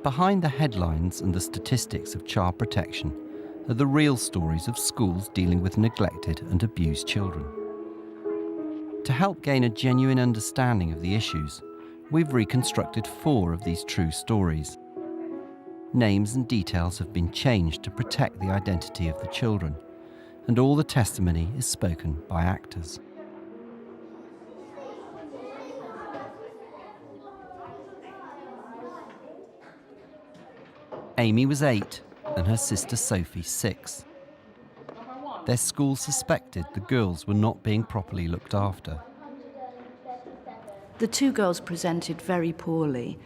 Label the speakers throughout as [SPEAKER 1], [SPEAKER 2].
[SPEAKER 1] Behind the headlines and the statistics of child protection are the real stories of schools dealing with neglected and abused children. To help gain a genuine understanding of the issues, we've reconstructed 4 of these true stories. Names and details have been changed to protect the identity of the children, and all the testimony is spoken by actors. Amy was 8 and her sister Sophie 6. Their school suspected the girls were not being properly looked after.
[SPEAKER 2] The 2 girls presented very poorly.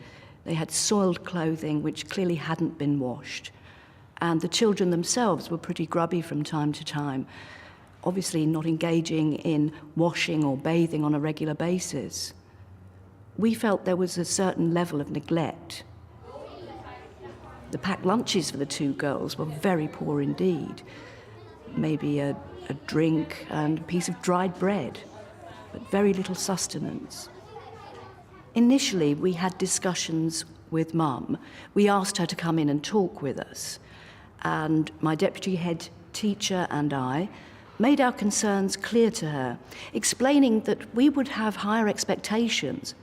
[SPEAKER 2] They had soiled clothing which clearly hadn't been washed. And the children themselves were pretty grubby from time to time, obviously not engaging in washing or bathing on a regular basis. We felt there was a certain level of neglect. The packed lunches for the 2 girls were very poor indeed. Maybe a drink and a piece of dried bread, but very little sustenance. Initially, we had discussions with Mum. We asked her to come in and talk with us. And my deputy head teacher and I made our concerns clear to her, explaining that we would have higher expectations.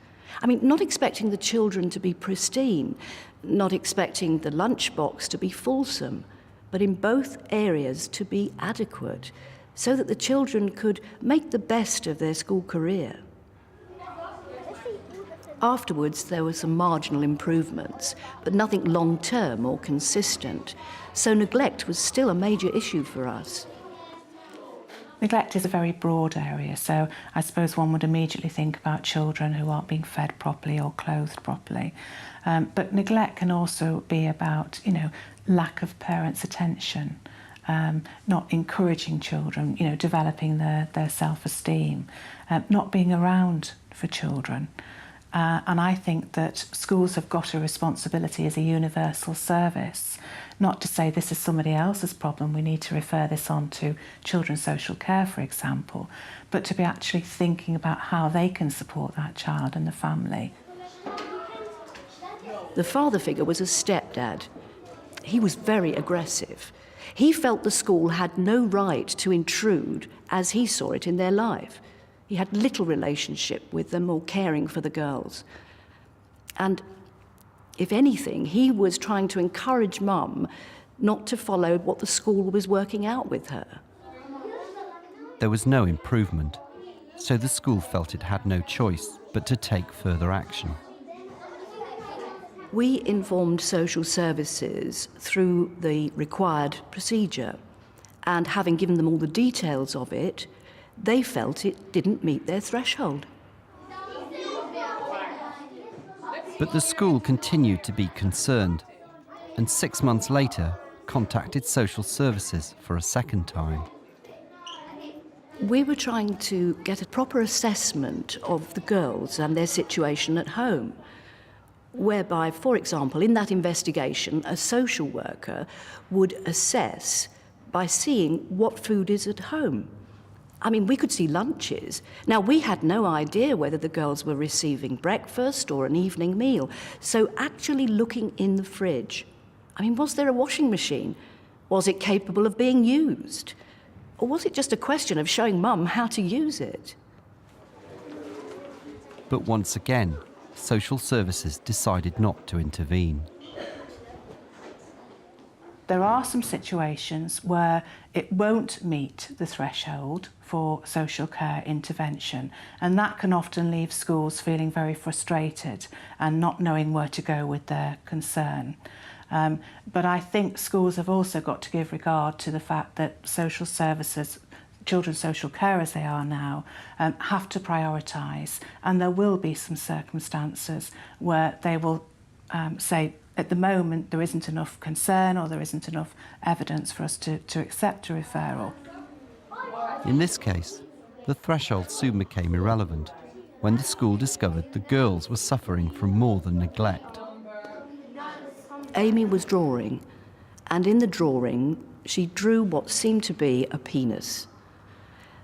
[SPEAKER 2] I mean, not expecting the children to be pristine, not expecting the lunchbox to be fulsome, but in both areas to be adequate, so that the children could make the best of their school career. Afterwards, there were some marginal improvements, but nothing long-term or consistent, so neglect was still a major issue for us.
[SPEAKER 3] Neglect is a very broad area, so I suppose one would immediately think about children who aren't being fed properly or clothed properly. But neglect can also be about, lack of parents' attention, not encouraging children, developing their self-esteem, not being around for children. And I think that schools have got a responsibility as a universal service, not to say this is somebody else's problem, we need to refer this on to children's social care, for example, but to be actually thinking about how they can support that child and the family.
[SPEAKER 2] The father figure was a stepdad. He was very aggressive. He felt the school had no right to intrude as he saw it in their life. He had little relationship with them or caring for the girls. And if anything, he was trying to encourage Mum not to follow what the school was working out with her.
[SPEAKER 1] There was no improvement, so the school felt it had no choice but to take further action.
[SPEAKER 2] We informed social services through the required procedure, and having given them all the details of it, they felt it didn't meet their threshold.
[SPEAKER 1] But the school continued to be concerned, and 6 months later contacted social services for a second time.
[SPEAKER 2] We were trying to get a proper assessment of the girls and their situation at home, whereby, for example, in that investigation, a social worker would assess by seeing what food is at home. I mean, we could see lunches. Now, we had no idea whether the girls were receiving breakfast or an evening meal. So actually looking in the fridge, I mean, was there a washing machine? Was it capable of being used? Or was it just a question of showing Mum how to use it?
[SPEAKER 1] But once again, social services decided not to intervene.
[SPEAKER 3] There are some situations where it won't meet the threshold for social care intervention, and that can often leave schools feeling very frustrated and not knowing where to go with their concern. But I think schools have also got to give regard to the fact that social services, children's social care as they are now, have to prioritise, and there will be some circumstances where they will say, at the moment, there isn't enough concern or there isn't enough evidence for us to accept a referral.
[SPEAKER 1] In this case, the threshold soon became irrelevant when the school discovered the girls were suffering from more than neglect.
[SPEAKER 2] Amy was drawing, and in the drawing, she drew what seemed to be a penis.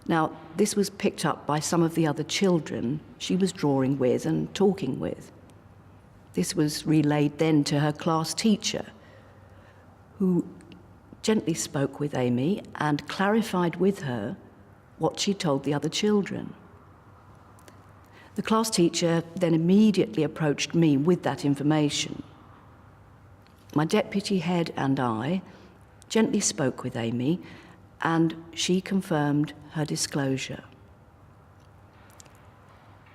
[SPEAKER 2] Now, this was picked up by some of the other children she was drawing with and talking with. This was relayed then to her class teacher, who gently spoke with Amy and clarified with her what she told the other children. The class teacher then immediately approached me with that information. My deputy head and I gently spoke with Amy, and she confirmed her disclosure.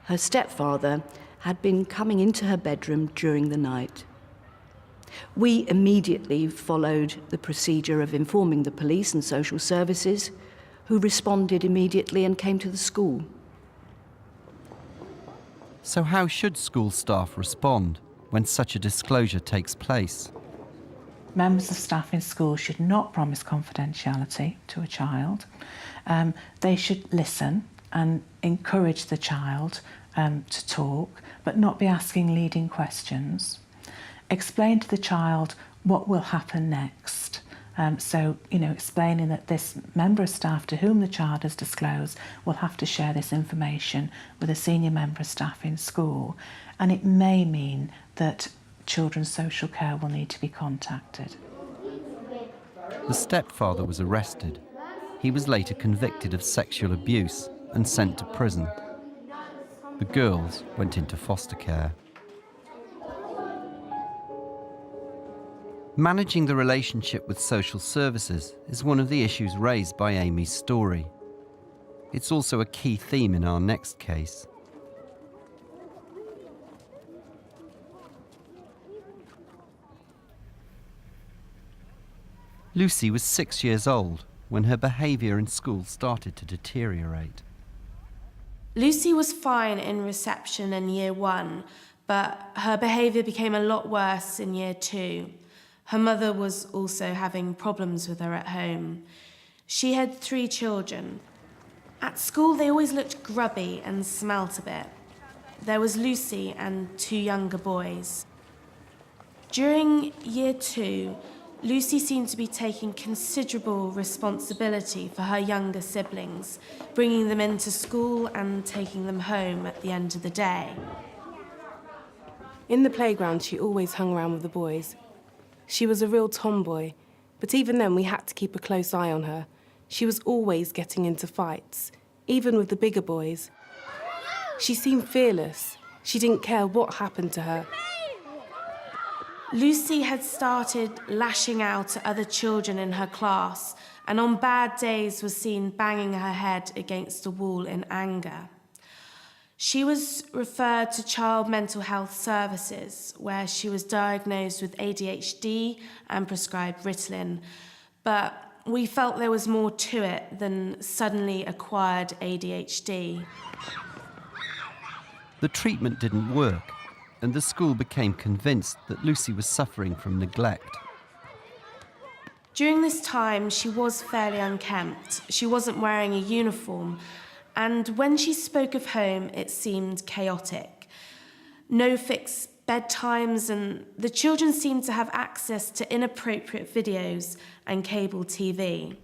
[SPEAKER 2] Her stepfather had been coming into her bedroom during the night. We immediately followed the procedure of informing the police and social services, who responded immediately and came to the school.
[SPEAKER 1] So how should school staff respond when such a disclosure takes place?
[SPEAKER 3] Members of staff in school should not promise confidentiality to a child. They should listen and encourage the child to talk, but not be asking leading questions. Explain to the child what will happen next. Explaining that this member of staff to whom the child has disclosed will have to share this information with a senior member of staff in school. And it may mean that children's social care will need to be contacted.
[SPEAKER 1] The stepfather was arrested. He was later convicted of sexual abuse and sent to prison. The girls went into foster care. Managing the relationship with social services is one of the issues raised by Amy's story. It's also a key theme in our next case. Lucy was 6 years old when her behaviour in school started to deteriorate.
[SPEAKER 4] Lucy was fine in reception in year 1, but her behaviour became a lot worse in year 2. Her mother was also having problems with her at home. She had 3 children. At school, they always looked grubby and smelt a bit. There was Lucy and 2 younger boys. During year 2, Lucy seemed to be taking considerable responsibility for her younger siblings, bringing them into school and taking them home at the end of the day.
[SPEAKER 5] In the playground, she always hung around with the boys. She was a real tomboy, but even then we had to keep a close eye on her. She was always getting into fights, even with the bigger boys. She seemed fearless. She didn't care what happened to her.
[SPEAKER 4] Lucy had started lashing out at other children in her class, and on bad days was seen banging her head against a wall in anger. She was referred to Child Mental Health Services, where she was diagnosed with ADHD and prescribed Ritalin, but we felt there was more to it than suddenly acquired ADHD.
[SPEAKER 1] The treatment didn't work, and the school became convinced that Lucy was suffering from neglect.
[SPEAKER 4] During this time, she was fairly unkempt. She wasn't wearing a uniform, and when she spoke of home, it seemed chaotic. No fixed bedtimes, and the children seemed to have access to inappropriate videos and cable TV.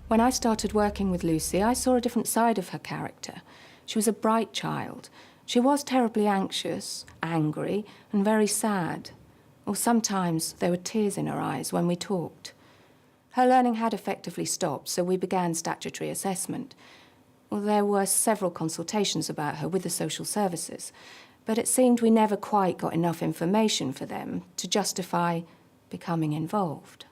[SPEAKER 6] When I started working with Lucy, I saw a different side of her character. She was a bright child. She was terribly anxious, angry, and very sad. Or sometimes there were tears in her eyes when we talked. Her learning had effectively stopped, so we began statutory assessment. Well, there were several consultations about her with the social services, but it seemed we never quite got enough information for them to justify becoming involved.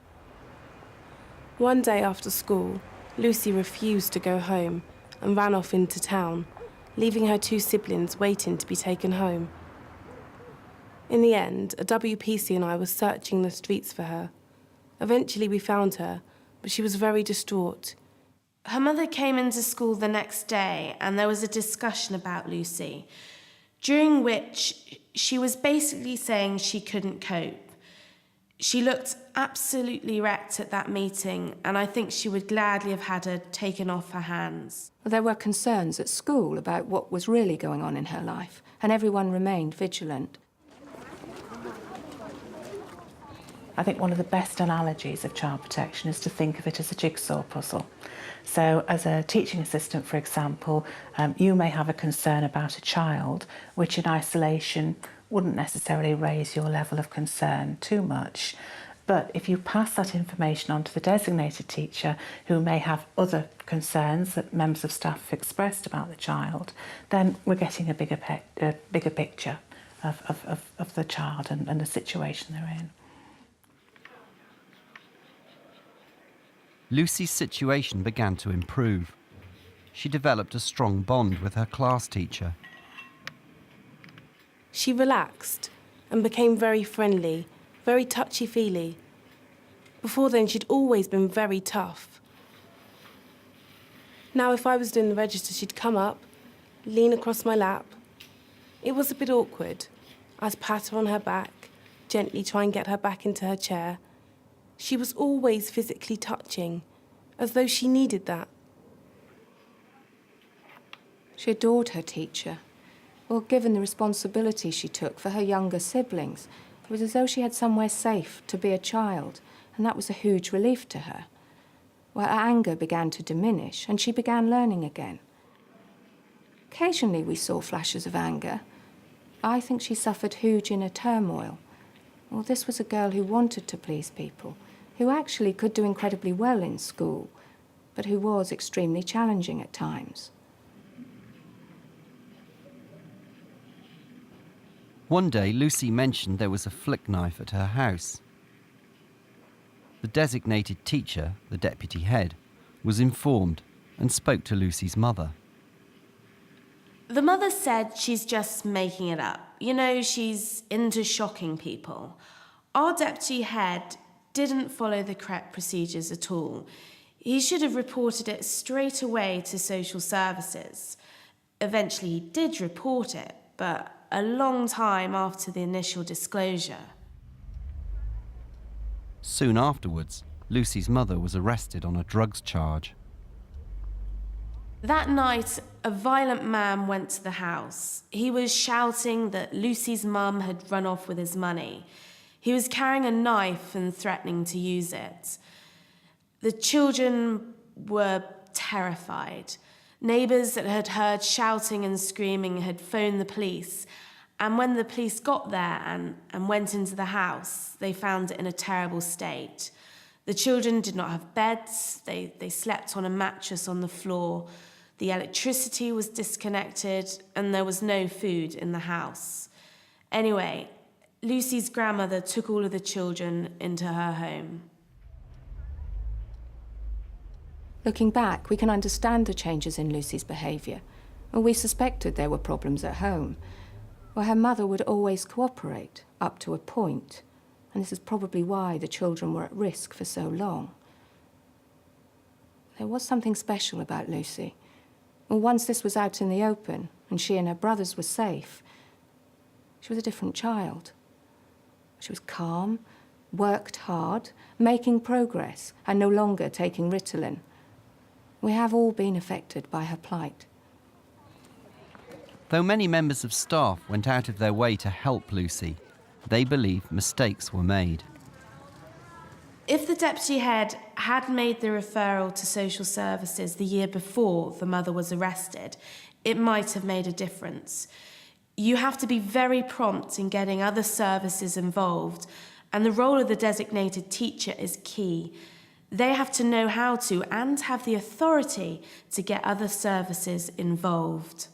[SPEAKER 5] One day after school, Lucy refused to go home and ran off into town, leaving her 2 siblings waiting to be taken home. In the end, a WPC and I were searching the streets for her. Eventually we found her, but she was very distraught.
[SPEAKER 4] Her mother came into school the next day, and there was a discussion about Lucy, during which she was basically saying she couldn't cope. She looked absolutely wrecked at that meeting, and I think she would gladly have had her taken off her hands.
[SPEAKER 6] There were concerns at school about what was really going on in her life, and everyone remained vigilant.
[SPEAKER 3] I think one of the best analogies of child protection is to think of it as a jigsaw puzzle. So as a teaching assistant, for example, you may have a concern about a child which in isolation wouldn't necessarily raise your level of concern too much. But if you pass that information on to the designated teacher who may have other concerns that members of staff have expressed about the child, then we're getting a bigger picture of the child and the situation they're in.
[SPEAKER 1] Lucy's situation began to improve. She developed a strong bond with her class teacher.
[SPEAKER 5] She relaxed and became very friendly, very touchy-feely. Before then, she'd always been very tough. Now, if I was doing the register, she'd come up, lean across my lap. It was a bit awkward. I'd pat her on her back, gently try and get her back into her chair. She was always physically touching, as though she needed that.
[SPEAKER 6] She adored her teacher. Well, given the responsibility she took for her younger siblings, it was as though she had somewhere safe to be a child, and that was a huge relief to her. Well, her anger began to diminish, and she began learning again. Occasionally we saw flashes of anger. I think she suffered huge inner turmoil. Well, this was a girl who wanted to please people, who actually could do incredibly well in school, but who was extremely challenging at times.
[SPEAKER 1] One day, Lucy mentioned there was a flick knife at her house. The designated teacher, the deputy head, was informed and spoke to Lucy's mother.
[SPEAKER 4] The mother said she's just making it up. You know, she's into shocking people. Our deputy head didn't follow the correct procedures at all. He should have reported it straight away to social services. Eventually he did report it, but a long time after the initial disclosure.
[SPEAKER 1] Soon afterwards, Lucy's mother was arrested on a drugs charge.
[SPEAKER 4] That night, a violent man went to the house. He was shouting that Lucy's mum had run off with his money. He was carrying a knife and threatening to use it. The children were terrified. Neighbours that had heard shouting and screaming had phoned the police, and when the police got there and went into the house, they found it in a terrible state. The children did not have beds, they slept on a mattress on the floor, the electricity was disconnected, and there was no food in the house. Anyway, Lucy's grandmother took all of the children into her home.
[SPEAKER 6] Looking back, we can understand the changes in Lucy's behaviour. Well, we suspected there were problems at home. Well, her mother would always cooperate, up to a point, and this is probably why the children were at risk for so long. There was something special about Lucy. Well, once this was out in the open, and she and her brothers were safe, she was a different child. She was calm, worked hard, making progress, and no longer taking Ritalin. We have all been affected by her plight.
[SPEAKER 1] Though many members of staff went out of their way to help Lucy, they believe mistakes were made.
[SPEAKER 4] If the deputy head had made the referral to social services the year before the mother was arrested, it might have made a difference. You have to be very prompt in getting other services involved, and the role of the designated teacher is key. They have to know how to and have the authority to get other services involved.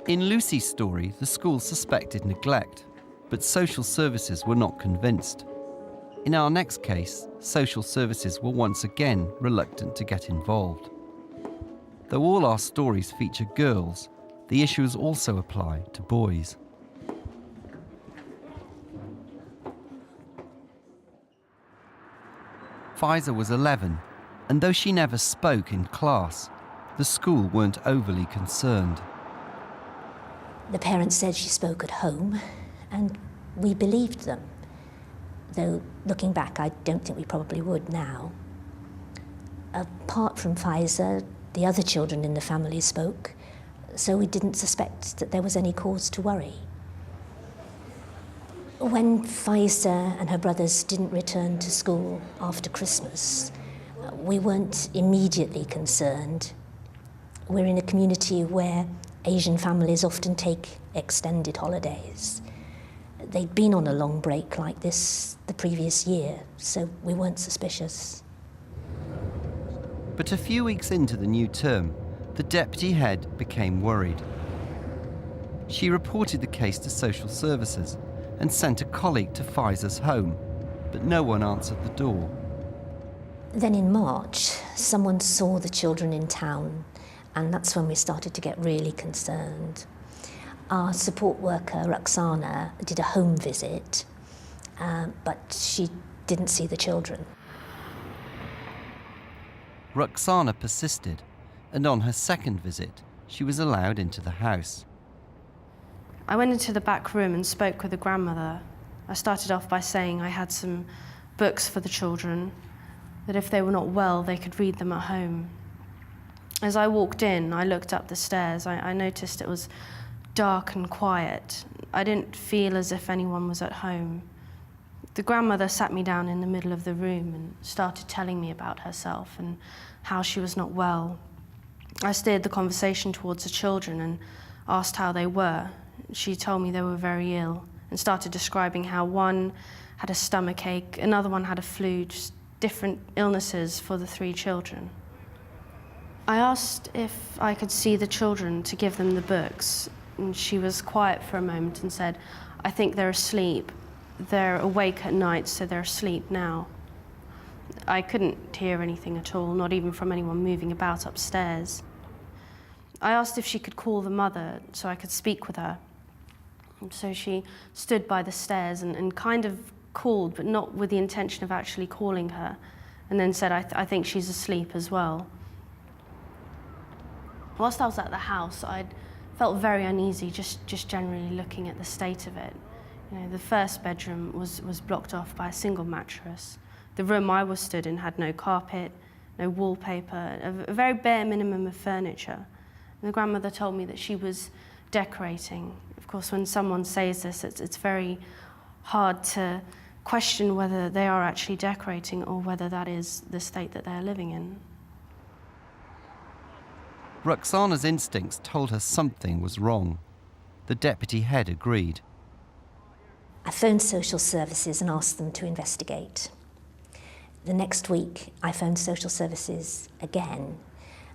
[SPEAKER 1] In Lucy's story, the school suspected neglect, but social services were not convinced. In our next case, social services were once again reluctant to get involved. Though all our stories feature girls, the issues also apply to boys. Pfizer was 11, and though she never spoke in class, the school weren't overly concerned.
[SPEAKER 7] The parents said she spoke at home, and we believed them. Though, looking back, I don't think we probably would now. Apart from Pfizer, the other children in the family spoke, so we didn't suspect that there was any cause to worry. When Faiza and her brothers didn't return to school after Christmas, we weren't immediately concerned. We're in a community where Asian families often take extended holidays. They'd been on a long break like this the previous year, so we weren't suspicious.
[SPEAKER 1] But a few weeks into the new term, the deputy head became worried. She reported the case to social services and sent a colleague to Faiza's home, but no one answered the door.
[SPEAKER 7] Then in March, someone saw the children in town, and that's when we started to get really concerned. Our support worker, Roxana, did a home visit, but she didn't see the children.
[SPEAKER 1] Roxana persisted, and on her second visit, she was allowed into the house.
[SPEAKER 4] I went into the back room and spoke with the grandmother. I started off by saying I had some books for the children, that if they were not well, they could read them at home. As I walked in, I looked up the stairs. I noticed it was dark and quiet. I didn't feel as if anyone was at home. The grandmother sat me down in the middle of the room and started telling me about herself and how she was not well. I steered the conversation towards the children and asked how they were. She told me they were very ill and started describing how one had a stomachache, another one had a flu, just different illnesses for the 3 children. I asked if I could see the children to give them the books, and she was quiet for a moment and said, "I think they're asleep. They're awake at night, so they're asleep now." I couldn't hear anything at all, not even from anyone moving about upstairs. I asked if she could call the mother so I could speak with her. And so she stood by the stairs and kind of called, but not with the intention of actually calling her, and then said, I think she's asleep as well. Whilst I was at the house, I'd felt very uneasy just generally looking at the state of it. You know, the first bedroom was blocked off by a single mattress. The room I was stood in had no carpet, no wallpaper, a very bare minimum of furniture. And the grandmother told me that she was decorating. Of course, when someone says this, it's very hard to question whether they are actually decorating or whether that is the state that they're living in.
[SPEAKER 1] Roxana's instincts told her something was wrong. The deputy head agreed.
[SPEAKER 7] I phoned social services and asked them to investigate. The next week, I phoned social services again,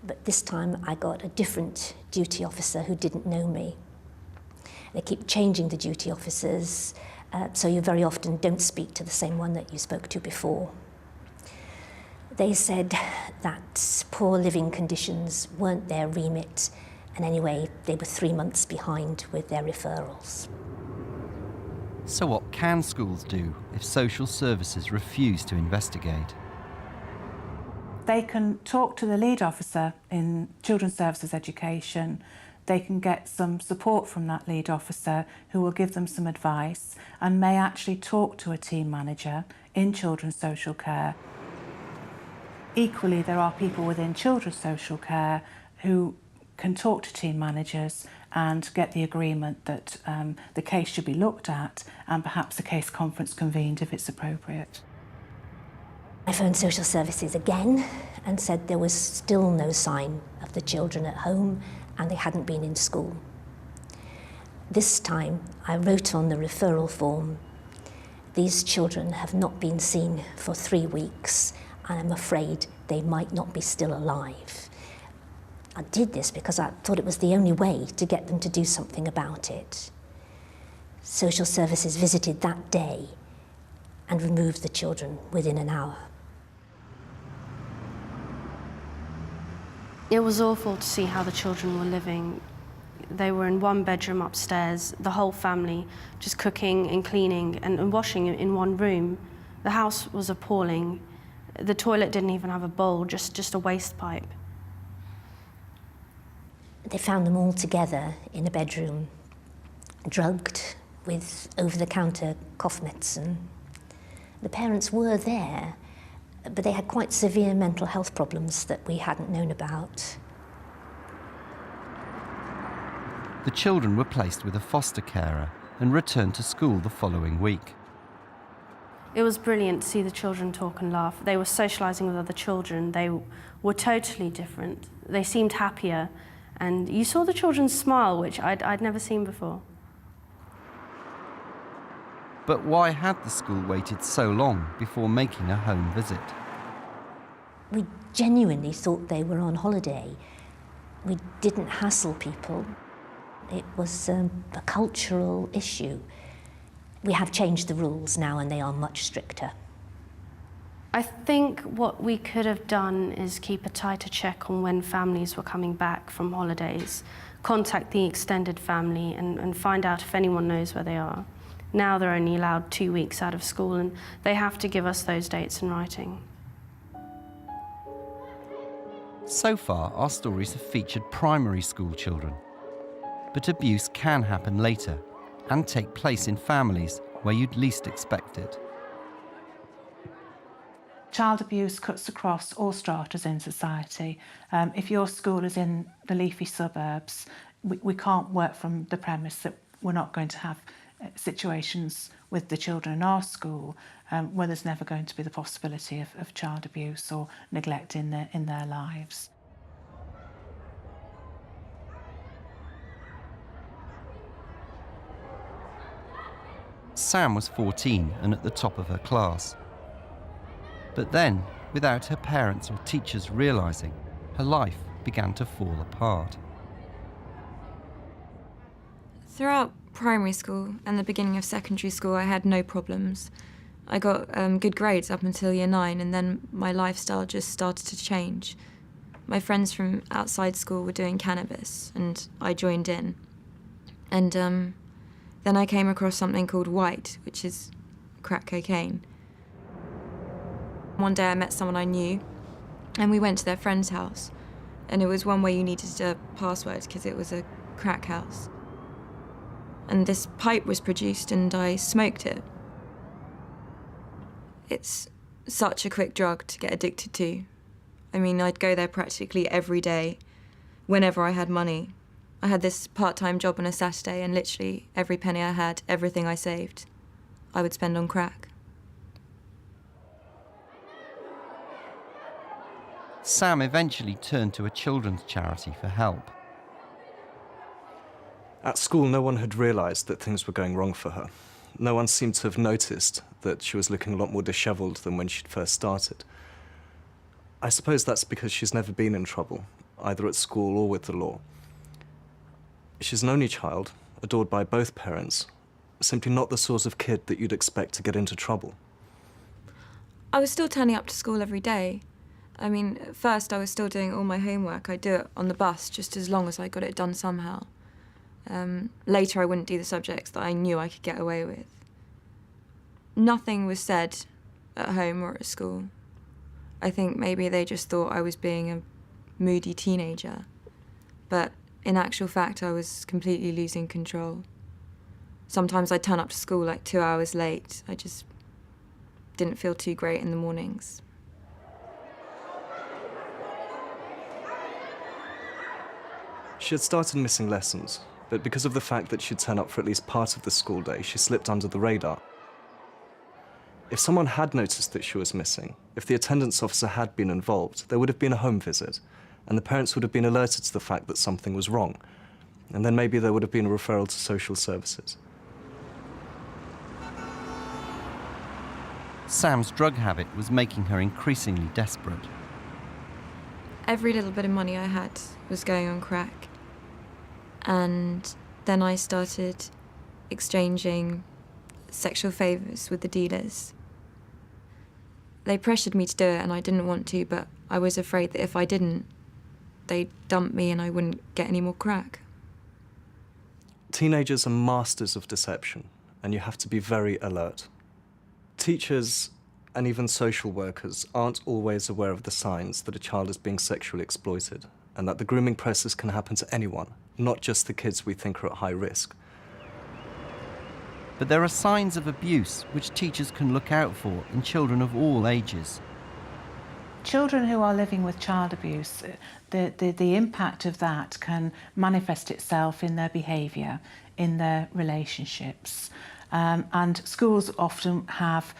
[SPEAKER 7] but this time I got a different duty officer who didn't know me. They keep changing the duty officers, so you very often don't speak to the same one that you spoke to before. They said that poor living conditions weren't their remit, and anyway, they were 3 months behind with their referrals.
[SPEAKER 1] So what can schools do if social services refuse to investigate?
[SPEAKER 3] They can talk to the lead officer in Children's Services Education. They can get some support from that lead officer who will give them some advice and may actually talk to a team manager in children's social care. Equally, there are people within children's social care who can talk to team managers and get the agreement that the case should be looked at and perhaps a case conference convened if it's appropriate.
[SPEAKER 7] I phoned social services again and said there was still no sign of the children at home and they hadn't been in school. This time I wrote on the referral form, "These children have not been seen for 3 weeks and I'm afraid they might not be still alive." I did this because I thought it was the only way to get them to do something about it. Social services visited that day and removed the children within an hour.
[SPEAKER 4] It was awful to see how the children were living. They were in one bedroom upstairs, the whole family, just cooking and cleaning and washing in one room. The house was appalling. The toilet didn't even have a bowl, just a waste pipe.
[SPEAKER 7] They found them all together in a bedroom, drugged with over-the-counter cough medicine. The parents were there, but they had quite severe mental health problems that we hadn't known about.
[SPEAKER 1] The children were placed with a foster carer and returned to school the following week.
[SPEAKER 8] It was brilliant to see the children talk and laugh. They were socialising with other children. They were totally different. They seemed happier, and you saw the children smile, which I'd never seen before.
[SPEAKER 1] But why had the school waited so long before making a home visit?
[SPEAKER 7] We genuinely thought they were on holiday. We didn't hassle people. It was a cultural issue. We have changed the rules now and they are much stricter.
[SPEAKER 8] I think what we could have done is keep a tighter check on when families were coming back from holidays, contact the extended family and find out if anyone knows where they are. Now they're only allowed 2 weeks out of school and they have to give us those dates in writing.
[SPEAKER 1] So far, our stories have featured primary school children. But abuse can happen later and take place in families where you'd least expect it.
[SPEAKER 3] Child abuse cuts across all stratas in society. If your school is in the leafy suburbs, we can't work from the premise that we're not going to have situations with the children in our school where there's never going to be the possibility of child abuse or neglect in their lives.
[SPEAKER 1] Sam was 14 and at the top of her class. But then, without her parents or teachers realising, her life began to fall apart.
[SPEAKER 9] Throughout primary school and the beginning of secondary school, I had no problems. I got good grades up until year 9, and then my lifestyle just started to change. My friends from outside school were doing cannabis, and I joined in. And then I came across something called white, which is crack cocaine. One day I met someone I knew, and we went to their friend's house. And it was one where you needed a password because it was a crack house. And this pipe was produced and I smoked it. It's such a quick drug to get addicted to. I mean, I'd go there practically every day, whenever I had money. I had this part-time job on a Saturday and literally every penny I had, everything I saved, I would spend on crack.
[SPEAKER 1] Sam eventually turned to a children's charity for help.
[SPEAKER 10] At school, no one had realised that things were going wrong for her. No one seemed to have noticed that she was looking a lot more dishevelled than when she'd first started. I suppose that's because she's never been in trouble, either at school or with the law. She's an only child, adored by both parents, simply not the sort of kid that you'd expect to get into trouble.
[SPEAKER 9] I was still turning up to school every day. I mean, at first I was still doing all my homework. I'd do it on the bus just as long as I got it done somehow. Later I wouldn't do the subjects that I knew I could get away with. Nothing was said at home or at school. I think maybe they just thought I was being a moody teenager. But in actual fact, I was completely losing control. Sometimes I'd turn up to school like 2 hours late. I just didn't feel too great in the mornings.
[SPEAKER 10] She had started missing lessons, but because of the fact that she'd turn up for at least part of the school day, she slipped under the radar. If someone had noticed that she was missing, if the attendance officer had been involved, there would have been a home visit, and the parents would have been alerted to the fact that something was wrong. And then maybe there would have been a referral to social services.
[SPEAKER 1] Sam's drug habit was making her increasingly desperate.
[SPEAKER 9] Every little bit of money I had was going on crack. And then I started exchanging sexual favours with the dealers. They pressured me to do it and I didn't want to, but I was afraid that if I didn't, they'd dump me and I wouldn't get any more crack.
[SPEAKER 10] Teenagers are masters of deception, and you have to be very alert. Teachers and even social workers aren't always aware of the signs that a child is being sexually exploited, and that the grooming process can happen to anyone, not just the kids we think are at high risk.
[SPEAKER 1] But there are signs of abuse which teachers can look out for in children of all ages.
[SPEAKER 3] Children who are living with child abuse, the impact of that can manifest itself in their behaviour, in their relationships. And schools often have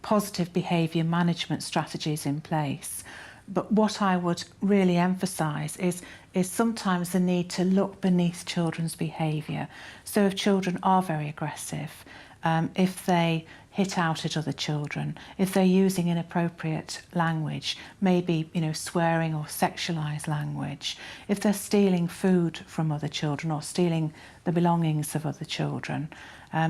[SPEAKER 3] positive behaviour management strategies in place. But what I would really emphasise is sometimes the need to look beneath children's behaviour. So if children are very aggressive, if they hit out at other children, if they're using inappropriate language, maybe swearing or sexualised language, if they're stealing food from other children or stealing the belongings of other children,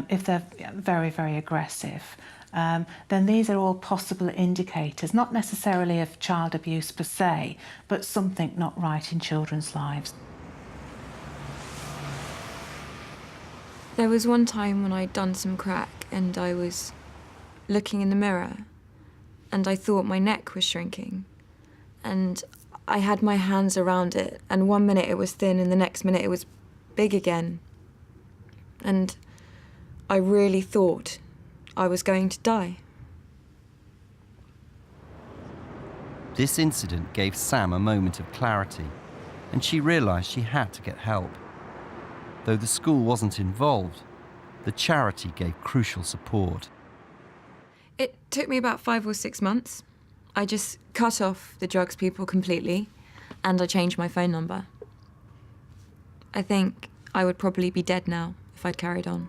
[SPEAKER 3] if they're very, very aggressive, then these are all possible indicators, not necessarily of child abuse per se, but something not right in children's lives.
[SPEAKER 9] There was one time when I'd done some crack and I was looking in the mirror and I thought my neck was shrinking. And I had my hands around it, and one minute it was thin and the next minute it was big again. And I really thought I was going to die.
[SPEAKER 1] This incident gave Sam a moment of clarity, and she realised she had to get help. Though the school wasn't involved, the charity gave crucial support.
[SPEAKER 9] It took me about 5 or 6 months. I just cut off the drugs people completely, and I changed my phone number. I think I would probably be dead now if I'd carried on.